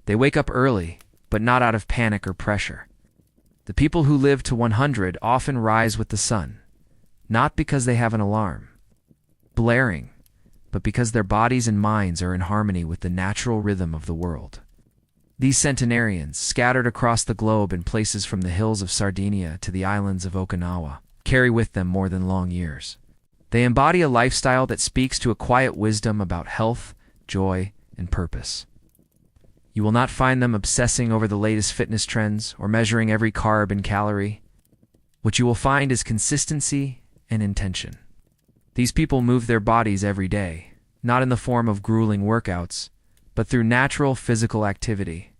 They wake up early, but not out of panic or pressure. The people who live to 100 often rise with the sun, not because they have an alarm blaring, but because their bodies and minds are in harmony with the natural rhythm of the world. These centenarians, scattered across the globe in places from the hills of Sardinia to the islands of Okinawa, carry with them more than long years. They embody a lifestyle that speaks to a quiet wisdom about health, joy, and purpose. You will not find them obsessing over the latest fitness trends or measuring every carb and calorie. What you will find is consistency and intention. These people move their bodies every day, not in the form of grueling workouts, but through natural physical activity.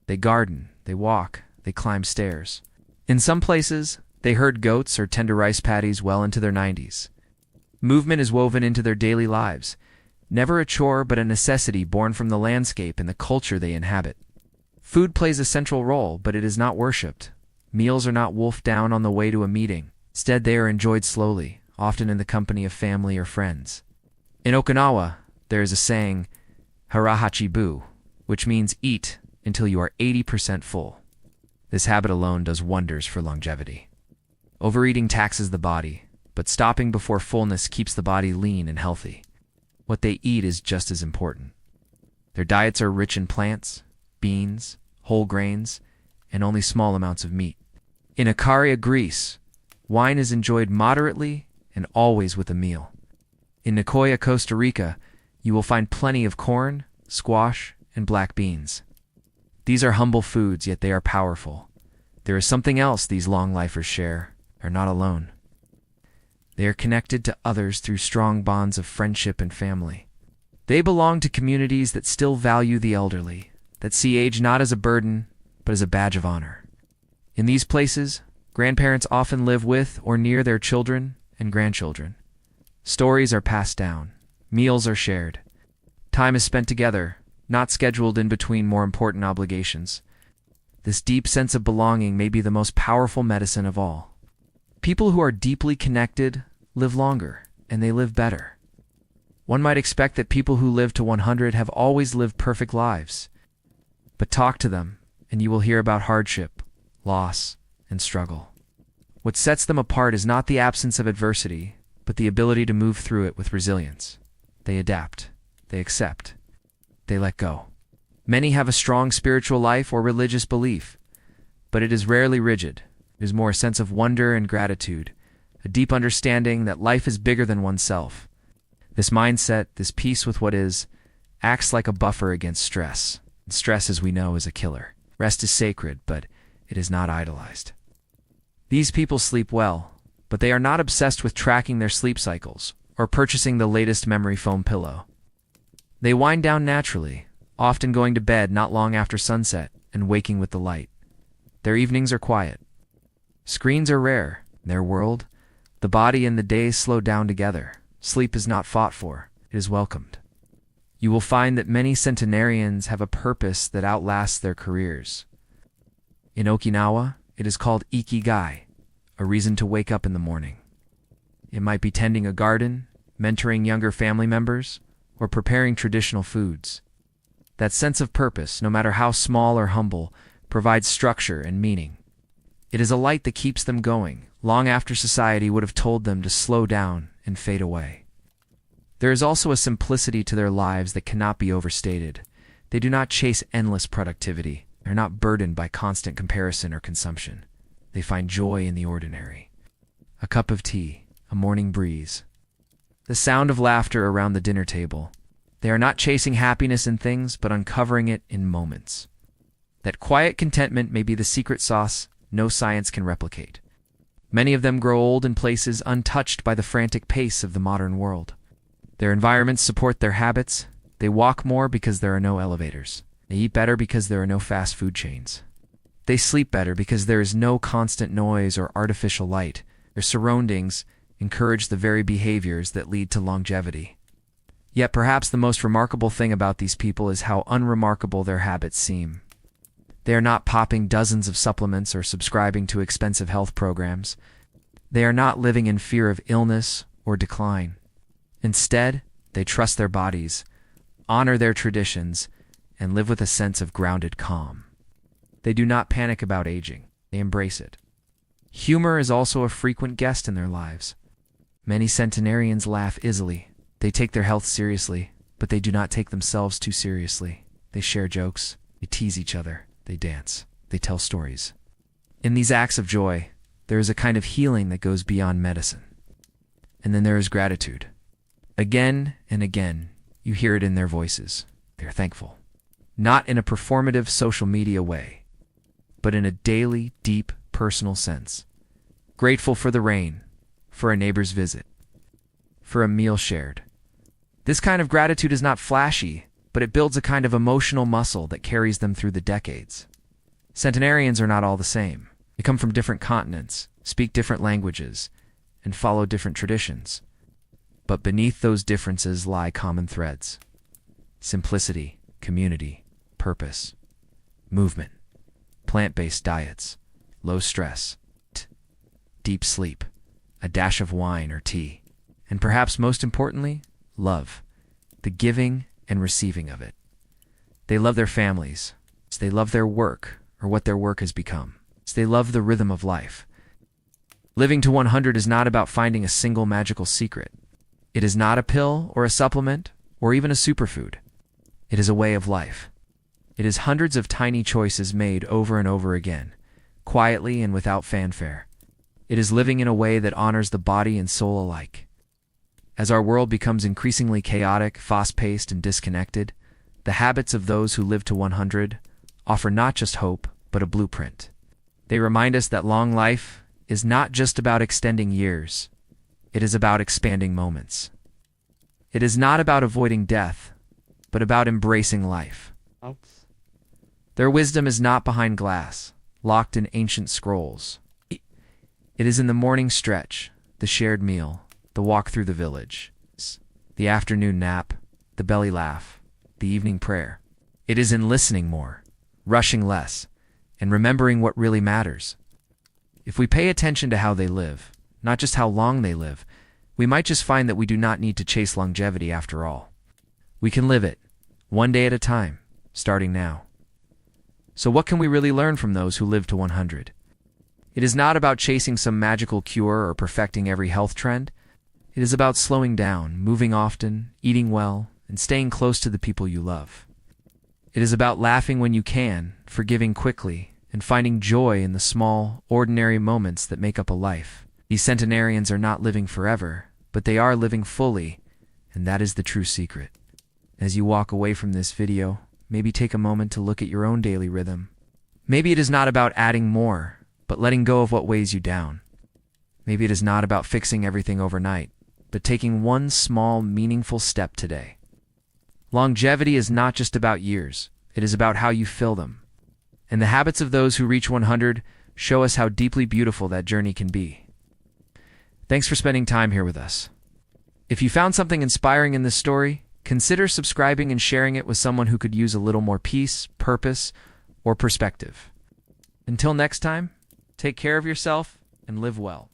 They garden, they walk, they climb stairs. In some places, they herd goats or tender rice paddies well into their 90s. Movement is woven into their daily lives, never a chore but a necessity born from the landscape and the culture they inhabit. Food plays a central role, but it is not worshipped. Meals are not wolfed down on the way to a meeting. Instead, they are enjoyed slowly, often in the company of family or friends. In Okinawa, there is a saying, harahachibu, which means eat until you are 80% full. This habit alone does wonders for longevity. Overeating taxes the body, but stopping before fullness keeps the body lean and healthy. What they eat is just as important. Their diets are rich in plants, beans, whole grains, and only small amounts of meat. In Ikaria, Greece, wine is enjoyed moderately and always with a meal. In Nicoya, Costa Rica, you will find plenty of corn, squash, and black beans. These are humble foods, yet they are powerful. There is something else these long-lifers share. They're not alone. They are connected to others through strong bonds of friendship and family. They belong to communities that still value the elderly, that see age not as a burden, but as a badge of honor. In these places, grandparents often live with or near their children and grandchildren. Stories are passed down. Meals are shared. Time is spent together, not scheduled in between more important obligations. This deep sense of belonging may be the most powerful medicine of all. People who are deeply connected live longer, and they live better. One might expect that people who live to 100 have always lived perfect lives. But talk to them, and you will hear about hardship, loss, and struggle. What sets them apart is not the absence of adversity, but the ability to move through it with resilience. They adapt, they accept, they let go. Many have a strong spiritual life or religious belief, but it is rarely rigid. It is more a sense of wonder and gratitude, a deep understanding that life is bigger than oneself. This mindset, this peace with what is, acts like a buffer against stress. And stress, as we know, is a killer. Rest is sacred, but it is not idolized. These people sleep well, but they are not obsessed with tracking their sleep cycles or purchasing the latest memory foam pillow. They wind down naturally, often going to bed not long after sunset and waking with the light. Their evenings are quiet. Screens are rare. In their world, the body and the day slow down together. Sleep is not fought for, it is welcomed. You will find that many centenarians have a purpose that outlasts their careers. In Okinawa, it is called ikigai, a reason to wake up in the morning. It might be tending a garden, mentoring younger family members, or preparing traditional foods. That sense of purpose, no matter how small or humble, provides structure and meaning. It is a light that keeps them going, long after society would have told them to slow down and fade away. There is also a simplicity to their lives that cannot be overstated. They do not chase endless productivity. They are not burdened by constant comparison or consumption. They find joy in the ordinary. A cup of tea, a morning breeze, the sound of laughter around the dinner table. They are not chasing happiness in things, but uncovering it in moments. That quiet contentment may be the secret sauce no science can replicate. Many of them grow old in places untouched by the frantic pace of the modern world. Their environments support their habits. They walk more because there are no elevators. They eat better because there are no fast food chains. They sleep better because there is no constant noise or artificial light. Their surroundings encourage the very behaviors that lead to longevity. Yet perhaps the most remarkable thing about these people is how unremarkable their habits seem. They are not popping dozens of supplements or subscribing to expensive health programs. They are not living in fear of illness or decline. Instead, they trust their bodies, honor their traditions, and live with a sense of grounded calm. They do not panic about aging. They embrace it. Humor is also a frequent guest in their lives. Many centenarians laugh easily. They take their health seriously, but they do not take themselves too seriously. They share jokes. They tease each other. They dance. They tell stories. In these acts of joy, there is a kind of healing that goes beyond medicine. And then there is gratitude. Again and again, you hear it in their voices. They are thankful. Not in a performative social media way, but in a daily, deep, personal sense. Grateful for the rain, for a neighbor's visit, for a meal shared. This kind of gratitude is not flashy, but it builds a kind of emotional muscle that carries them through the decades. Centenarians are not all the same. They come from different continents, speak different languages, and follow different traditions. But beneath those differences lie common threads: simplicity, community, purpose, movement, plant-based diets, low stress, deep sleep, a dash of wine or tea, and perhaps most importantly, love, the giving and receiving of it. They love their families. They love their work, or what their work has become. They love the rhythm of life. Living to 100 is not about finding a single magical secret. It is not a pill or a supplement or even a superfood. It is a way of life. It is hundreds of tiny choices made over and over again, quietly and without fanfare. It is living in a way that honors the body and soul alike. As our world becomes increasingly chaotic, fast-paced, and disconnected, the habits of those who live to 100 offer not just hope, but a blueprint. They remind us that long life is not just about extending years. It is about expanding moments. It is not about avoiding death, but about embracing life. Their wisdom is not behind glass, locked in ancient scrolls. It is in the morning stretch, the shared meal, the walk through the village, the afternoon nap, the belly laugh, the evening prayer. It is in listening more, rushing less, and remembering what really matters. If we pay attention to how they live, not just how long they live, we might just find that we do not need to chase longevity after all. We can live it, one day at a time, starting now. So what can we really learn from those who live to 100? It is not about chasing some magical cure or perfecting every health trend. It is about slowing down, moving often, eating well, and staying close to the people you love. It is about laughing when you can, forgiving quickly, and finding joy in the small, ordinary moments that make up a life. These centenarians are not living forever, but they are living fully, and that is the true secret. As you walk away from this video, maybe take a moment to look at your own daily rhythm. Maybe it is not about adding more, but letting go of what weighs you down. Maybe it is not about fixing everything overnight, but taking one small, meaningful step today. Longevity is not just about years. It is about how you fill them. And the habits of those who reach 100 show us how deeply beautiful that journey can be. Thanks for spending time here with us. If you found something inspiring in this story, consider subscribing and sharing it with someone who could use a little more peace, purpose, or perspective. Until next time, take care of yourself and live well.